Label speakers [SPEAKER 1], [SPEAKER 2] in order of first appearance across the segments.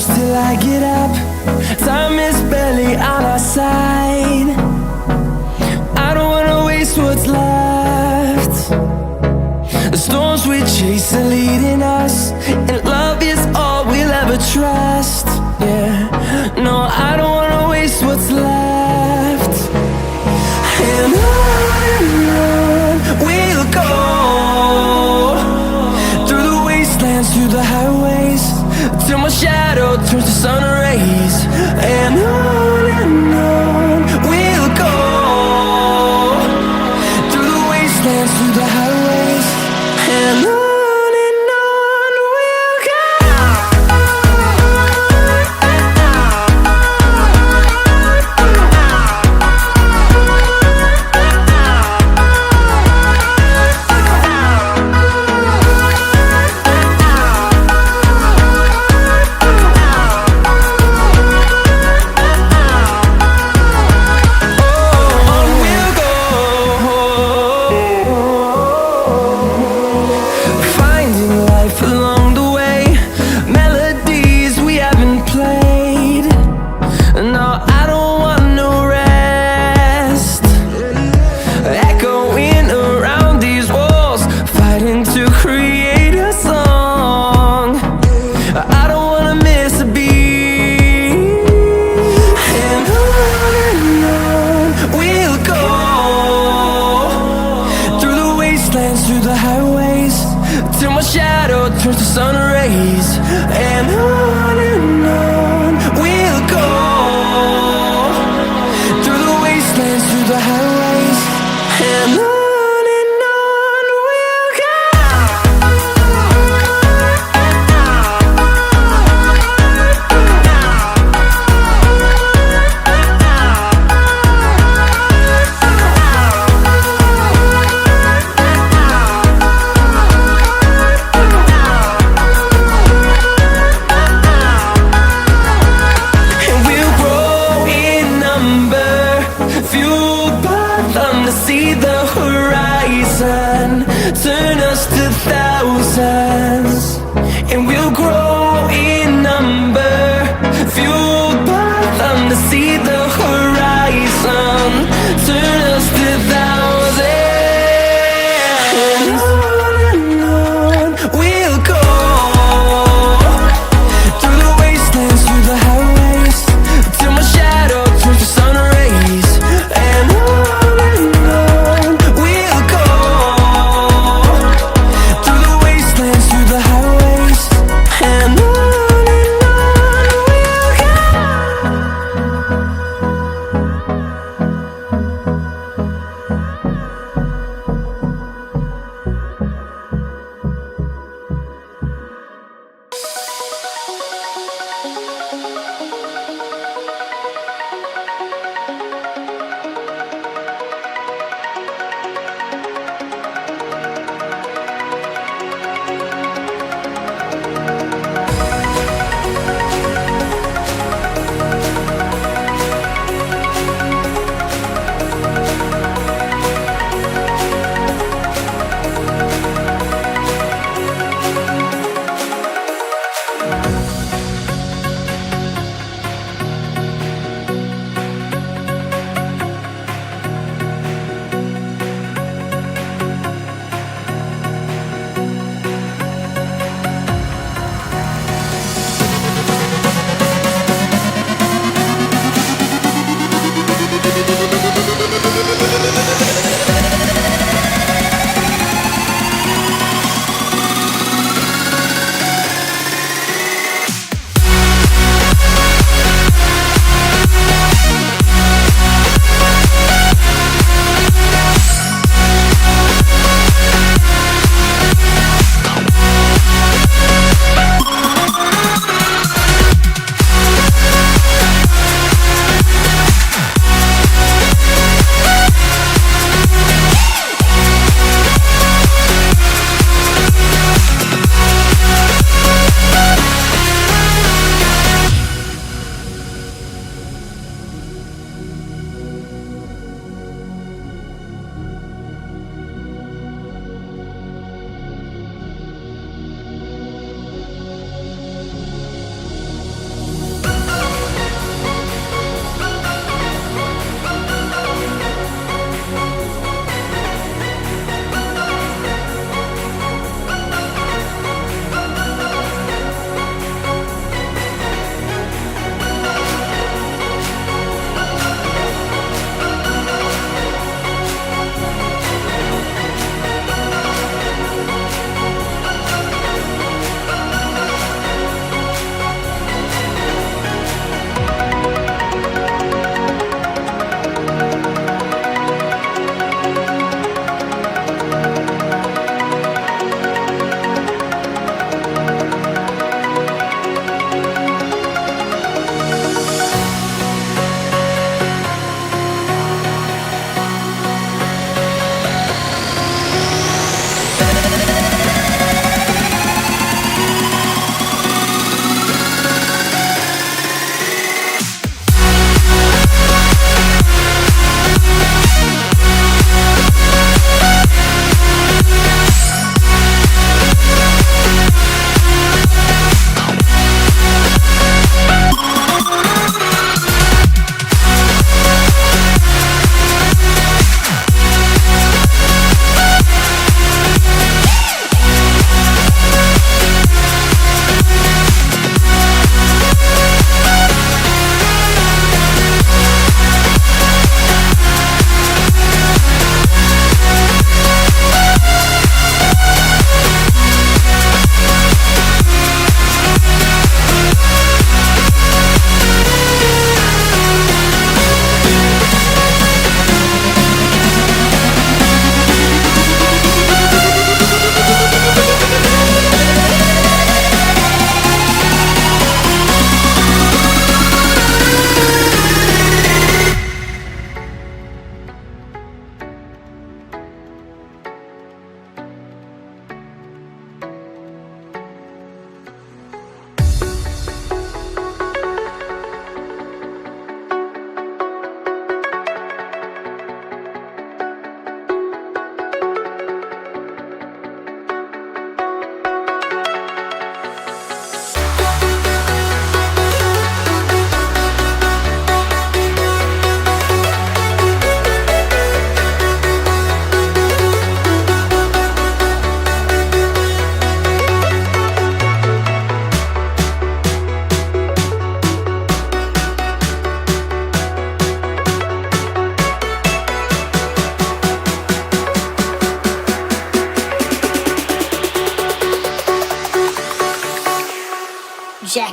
[SPEAKER 1] close till I get up. Time is barely on our side. I don't wanna waste what's left. The storms we chase are leading us, and love is all we'll ever trust. Yeah, no, I don't wanna waste what's left. And on we'll go, through the wastelands, through the highways, till my shadow turns to sun rays. And on we'll go, through the wastelands, through the highways, and on we'll go. Through the highways, till my shadow turns to sun rays. And on we'll go, through the wastelands, through the highways, and on we'll go. See the horizon turn us to thousands, and we'll grow in number, fueled by them to see the horizon turn us to thousands. And on we'll go, through the wastelands, through the highways, till my shadow turns to sun rays. And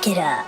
[SPEAKER 2] Jack it up.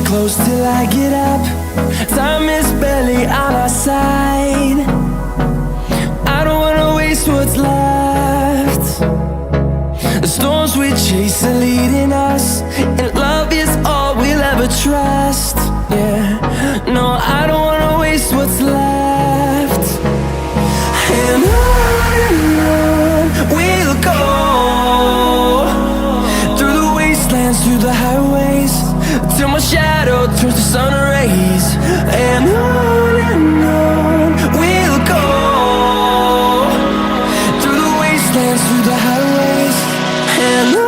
[SPEAKER 1] Close till I get up. Time is barely on our side. I don't wanna waste what's left. The storms we chase are leading us, and love is all we'll ever trust. Yeah, no, I don't wanna waste what's left. And on we'll go, through the wastelands, through the highways, till my shadow turns to sun rays. And on we'll go, through the wastelands, through the highways. And on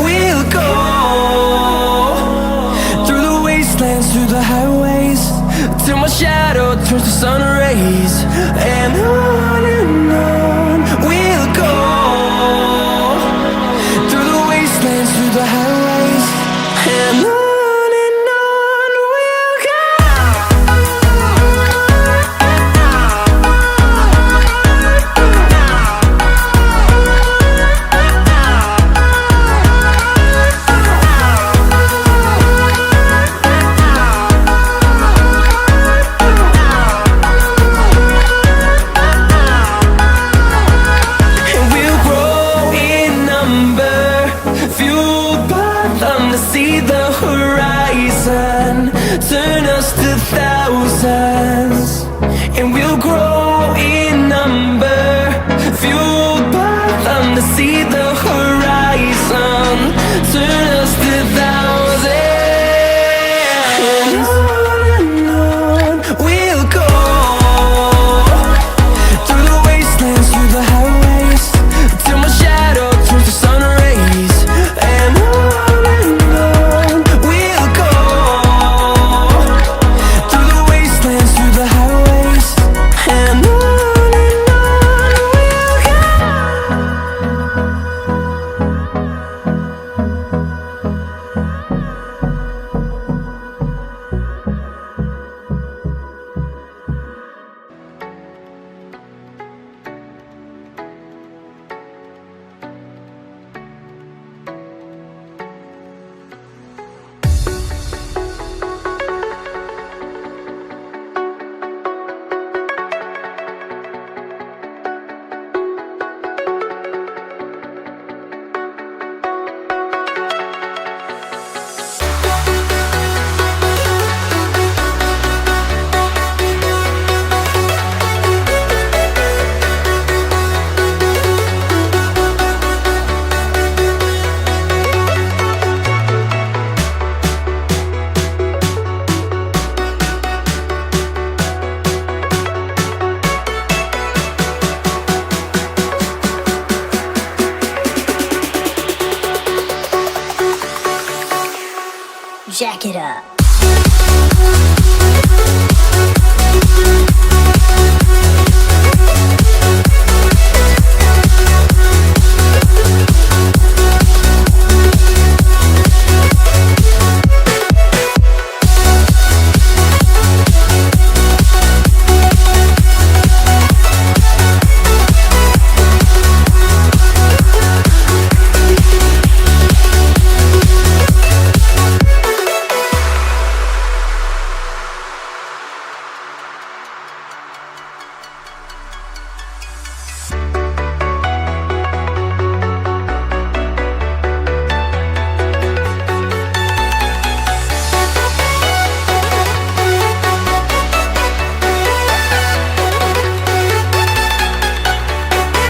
[SPEAKER 1] we'll go. Through the highways, till my shadow turns to sun rays. And on we'll go, through the wastelands, through the highways. And on we'll go. See the horizon turn us to thousands.